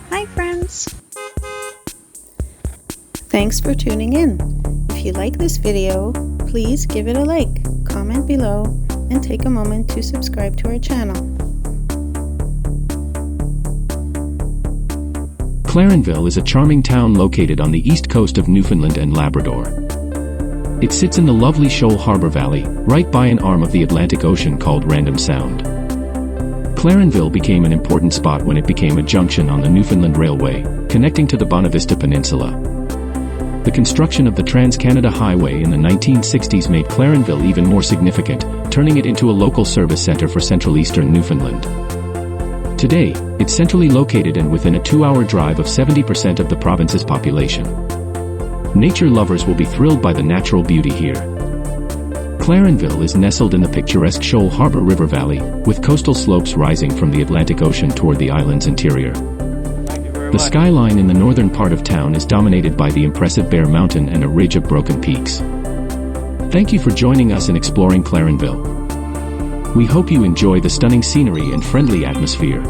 Hi friends! Thanks for tuning in. If you like this video, please give it a like, comment below, and take a moment to subscribe to our channel. Clarenville is a charming town located on the east coast of Newfoundland and Labrador. It sits in the lovely Shoal Harbour Valley, right by an arm of the Atlantic Ocean called Random Sound. Clarenville became an important spot when it became a junction on the Newfoundland Railway, connecting to the Bonavista Peninsula. The construction of the Trans-Canada Highway in the 1960s made Clarenville even more significant, turning it into a local service centre for central eastern Newfoundland. Today, it's centrally located and within a 2-hour drive of 70% of the province's population. Nature lovers will be thrilled by the natural beauty here. Clarenville is nestled in the picturesque Shoal Harbour River Valley, with coastal slopes rising from the Atlantic Ocean toward the island's interior. The skyline in the northern part of town is dominated by the impressive Bear Mountain and a ridge of broken peaks. Thank you for joining us in exploring Clarenville. We hope you enjoy the stunning scenery and friendly atmosphere.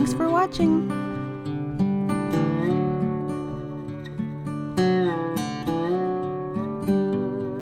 Thanks for watching!